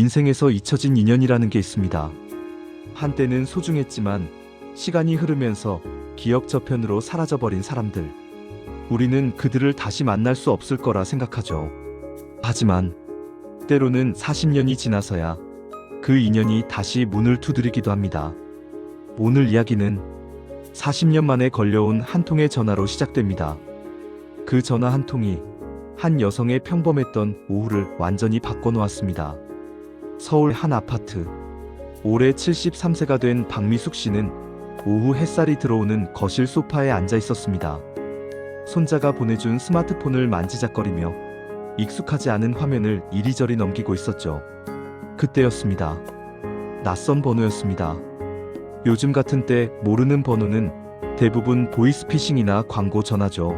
인생에서 잊혀진 인연이라는 게 있습니다. 한때는 소중했지만 시간이 흐르면서 기억 저편으로 사라져버린 사람들. 우리는 그들을 다시 만날 수 없을 거라 생각하죠. 하지만 때로는 40년이 지나서야 그 인연이 다시 문을 두드리기도 합니다. 오늘 이야기는 40년 만에 걸려온 한 통의 전화로 시작됩니다. 그 전화 한 통이 한 여성의 평범했던 오후를 완전히 바꿔놓았습니다. 서울 한 아파트. 올해 73세가 된 박미숙 씨는 오후 햇살이 들어오는 거실 소파에 앉아 있었습니다. 손자가 보내준 스마트폰을 만지작거리며 익숙하지 않은 화면을 이리저리 넘기고 있었죠. 그때였습니다. 낯선 번호였습니다. 요즘 같은 때 모르는 번호는 대부분 보이스피싱이나 광고 전화죠.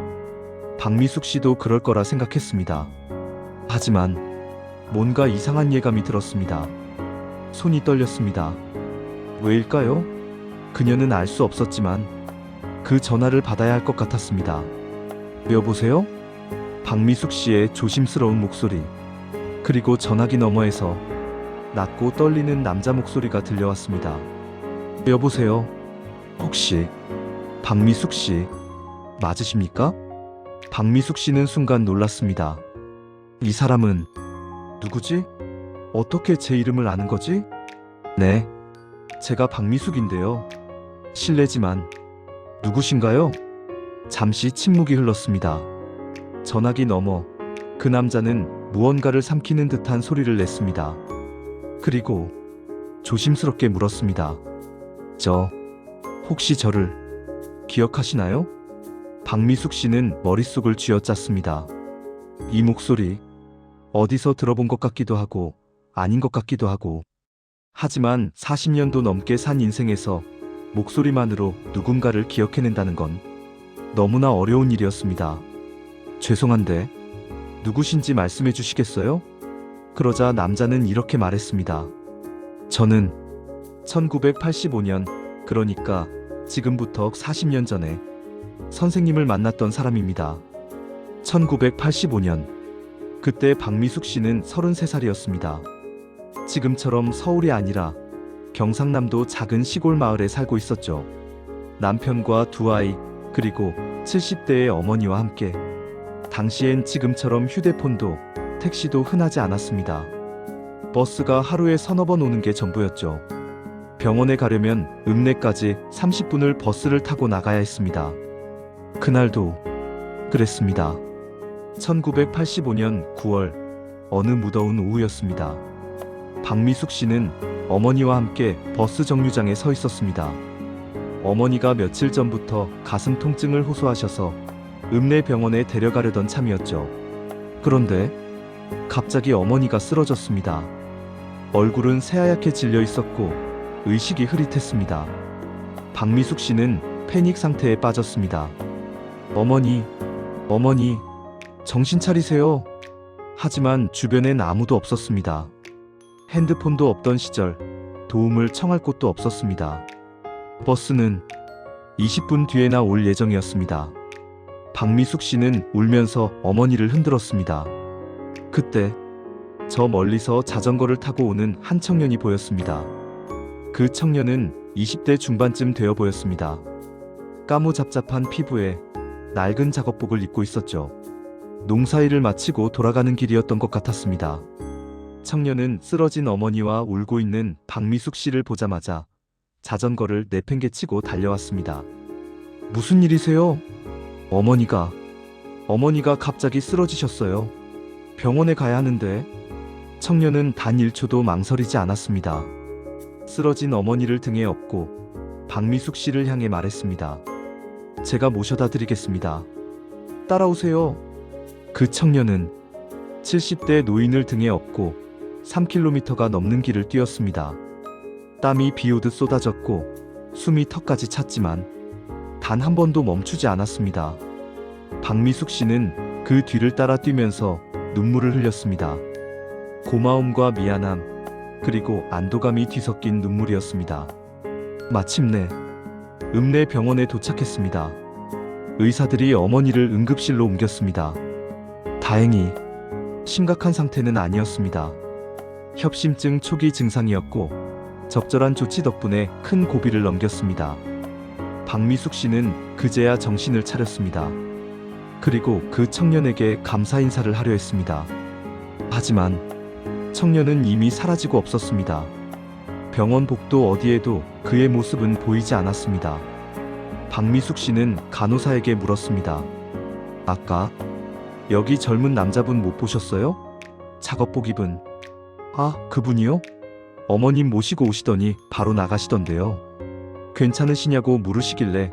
박미숙 씨도 그럴 거라 생각했습니다. 하지만 뭔가 이상한 예감이 들었습니다. 손이 떨렸습니다. 왜일까요? 그녀는 알 수 없었지만 그 전화를 받아야 할 것 같았습니다. 여보세요? 박미숙 씨의 조심스러운 목소리. 그리고 전화기 너머에서 낮고 떨리는 남자 목소리가 들려왔습니다. 여보세요? 혹시 박미숙 씨 맞으십니까? 박미숙 씨는 순간 놀랐습니다. 이 사람은 누구지? 어떻게 제 이름을 아는 거지? 네, 제가 박미숙인데요. 실례지만 누구신가요? 잠시 침묵이 흘렀습니다. 전화기 너머 그 남자는 무언가를 삼키는 듯한 소리를 냈습니다. 그리고 조심스럽게 물었습니다. 혹시 저를 기억하시나요? 박미숙 씨는 머릿속을 쥐어짰습니다. 이 목소리 어디서 들어본 것 같기도 하고 아닌 것 같기도 하고. 하지만 40년도 넘게 산 인생에서 목소리만으로 누군가를 기억해낸다는 건 너무나 어려운 일이었습니다. 죄송한데 누구신지 말씀해 주시겠어요? 그러자 남자는 이렇게 말했습니다. 저는 1985년, 그러니까 지금부터 40년 전에 선생님을 만났던 사람입니다. 1985년. 그때 박미숙 씨는 33살이었습니다. 지금처럼 서울이 아니라 경상남도 작은 시골 마을에 살고 있었죠. 남편과 두 아이, 그리고 70대의 어머니와 함께. 당시엔 지금처럼 휴대폰도 택시도 흔하지 않았습니다. 버스가 하루에 서너 번 오는 게 전부였죠. 병원에 가려면 읍내까지 30분을 버스를 타고 나가야 했습니다. 그날도 그랬습니다. 1985년 9월 어느 무더운 오후였습니다. 박미숙 씨는 어머니와 함께 버스 정류장에 서 있었습니다. 어머니가 며칠 전부터 가슴 통증을 호소하셔서 읍내 병원에 데려가려던 참이었죠. 그런데 갑자기 어머니가 쓰러졌습니다. 얼굴은 새하얗게 질려 있었고 의식이 흐릿했습니다. 박미숙 씨는 패닉 상태에 빠졌습니다. 어머니, 정신 차리세요. 하지만 주변엔 아무도 없었습니다. 핸드폰도 없던 시절 도움을 청할 곳도 없었습니다. 버스는 20분 뒤에나 올 예정이었습니다. 박미숙 씨는 울면서 어머니를 흔들었습니다. 그때 저 멀리서 자전거를 타고 오는 한 청년이 보였습니다. 그 청년은 20대 중반쯤 되어 보였습니다. 까무잡잡한 피부에 낡은 작업복을 입고 있었죠. 농사일을 마치고 돌아가는 길이었던 것 같았습니다. 청년은 쓰러진 어머니와 울고 있는 박미숙 씨를 보자마자 자전거를 내팽개치고 달려왔습니다. 무슨 일이세요? 어머니가 갑자기 쓰러지셨어요. 병원에 가야 하는데. 청년은 단 1초도 망설이지 않았습니다. 쓰러진 어머니를 등에 업고 박미숙 씨를 향해 말했습니다. 제가 모셔다 드리겠습니다. 따라오세요. 그 청년은 70대 노인을 등에 업고 3km가 넘는 길을 뛰었습니다. 땀이 비 오듯 쏟아졌고 숨이 턱까지 찼지만 단 한 번도 멈추지 않았습니다. 박미숙 씨는 그 뒤를 따라 뛰면서 눈물을 흘렸습니다. 고마움과 미안함, 그리고 안도감이 뒤섞인 눈물이었습니다. 마침내 읍내 병원에 도착했습니다. 의사들이 어머니를 응급실로 옮겼습니다. 다행히 심각한 상태는 아니었습니다. 협심증 초기 증상이었고 적절한 조치 덕분에 큰 고비를 넘겼습니다. 박미숙 씨는 그제야 정신을 차렸습니다. 그리고 그 청년에게 감사 인사를 하려 했습니다. 하지만 청년은 이미 사라지고 없었습니다. 병원 복도 어디에도 그의 모습은 보이지 않았습니다. 박미숙 씨는 간호사에게 물었습니다. 아까 여기 젊은 남자분 못 보셨어요? 작업복 입은. 아, 그분이요? 어머님 모시고 오시더니 바로 나가시던데요. 괜찮으시냐고 물으시길래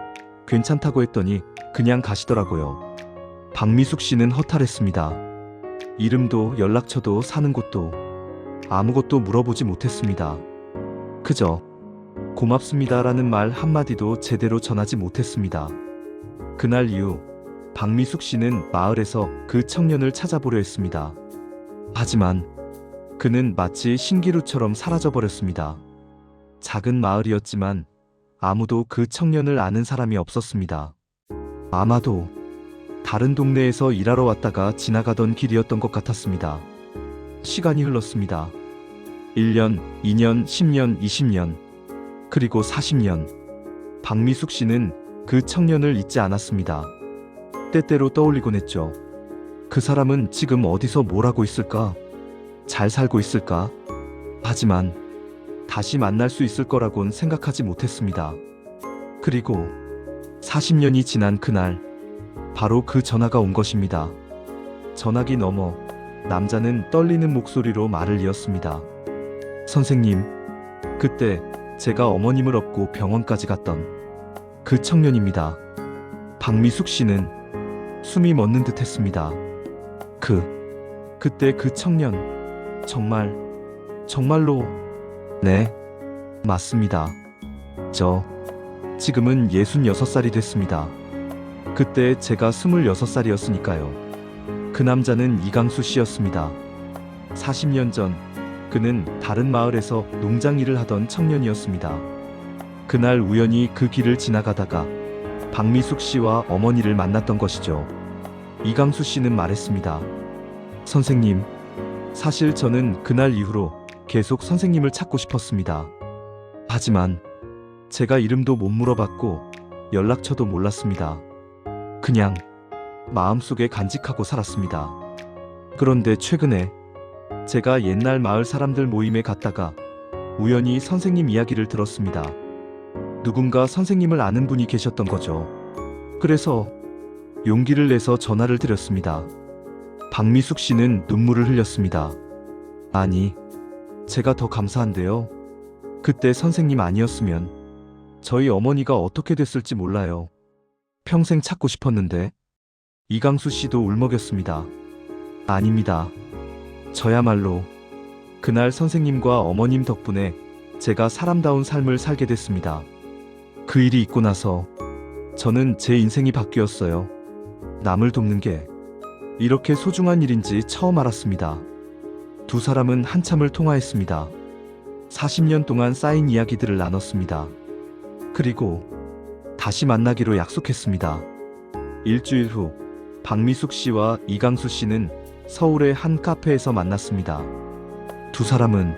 괜찮다고 했더니 그냥 가시더라고요. 박미숙 씨는 허탈했습니다. 이름도 연락처도 사는 곳도 아무것도 물어보지 못했습니다. 그저 고맙습니다라는 말 한마디도 제대로 전하지 못했습니다. 그날 이후 박미숙 씨는 마을에서 그 청년을 찾아보려 했습니다. 하지만 그는 마치 신기루처럼 사라져버렸습니다. 작은 마을이었지만 아무도 그 청년을 아는 사람이 없었습니다. 아마도 다른 동네에서 일하러 왔다가 지나가던 길이었던 것 같았습니다. 시간이 흘렀습니다. 1년, 2년, 10년, 20년, 그리고 40년. 박미숙 씨는 그 청년을 잊지 않았습니다. 때때로 떠올리곤 했죠. 그 사람은 지금 어디서 뭘 하고 있을까? 잘 살고 있을까? 하지만 다시 만날 수 있을 거라곤 생각하지 못했습니다. 그리고 40년이 지난 그날, 바로 그 전화가 온 것입니다. 전화기 너머 남자는 떨리는 목소리로 말을 이었습니다. 선생님, 그때 제가 어머님을 업고 병원까지 갔던 그 청년입니다. 박미숙 씨는 숨이 멎는 듯 했습니다. 그때 그 청년, 정말로, 네, 맞습니다. 지금은 66살이 됐습니다. 그때 제가 26살이었으니까요. 그 남자는 이강수 씨였습니다. 40년 전 그는 다른 마을에서 농장 일을 하던 청년이었습니다. 그날 우연히 그 길을 지나가다가 박미숙 씨와 어머니를 만났던 것이죠. 이강수 씨는 말했습니다. 선생님, 사실 저는 그날 이후로 계속 선생님을 찾고 싶었습니다. 하지만 제가 이름도 못 물어봤고 연락처도 몰랐습니다. 그냥 마음속에 간직하고 살았습니다. 그런데 최근에 제가 옛날 마을 사람들 모임에 갔다가 우연히 선생님 이야기를 들었습니다. 누군가 선생님을 아는 분이 계셨던 거죠. 그래서 용기를 내서 전화를 드렸습니다. 박미숙 씨는 눈물을 흘렸습니다. 아니, 제가 더 감사한데요. 그때 선생님 아니었으면 저희 어머니가 어떻게 됐을지 몰라요. 평생 찾고 싶었는데. 이강수 씨도 울먹였습니다. 아닙니다. 저야말로 그날 선생님과 어머님 덕분에 제가 사람다운 삶을 살게 됐습니다. 그 일이 있고 나서 저는 제 인생이 바뀌었어요. 남을 돕는 게 이렇게 소중한 일인지 처음 알았습니다. 두 사람은 한참을 통화했습니다. 40년 동안 쌓인 이야기들을 나눴습니다. 그리고 다시 만나기로 약속했습니다. 일주일 후 박미숙 씨와 이강수 씨는 서울의 한 카페에서 만났습니다. 두 사람은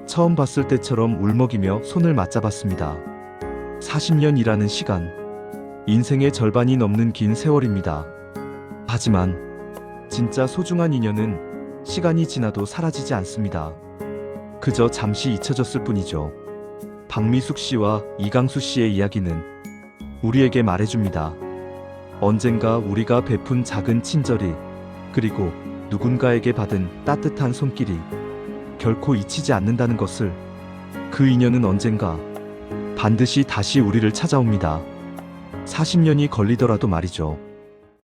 처음 봤을 때처럼 울먹이며 손을 맞잡았습니다. 40년이라는 시간, 인생의 절반이 넘는 긴 세월입니다. 하지만 진짜 소중한 인연은 시간이 지나도 사라지지 않습니다. 그저 잠시 잊혀졌을 뿐이죠. 박미숙 씨와 이강수 씨의 이야기는 우리에게 말해줍니다. 언젠가 우리가 베푼 작은 친절이, 그리고 누군가에게 받은 따뜻한 손길이 결코 잊히지 않는다는 것을. 그 인연은 언젠가 반드시 다시 우리를 찾아옵니다. 40년이 걸리더라도 말이죠.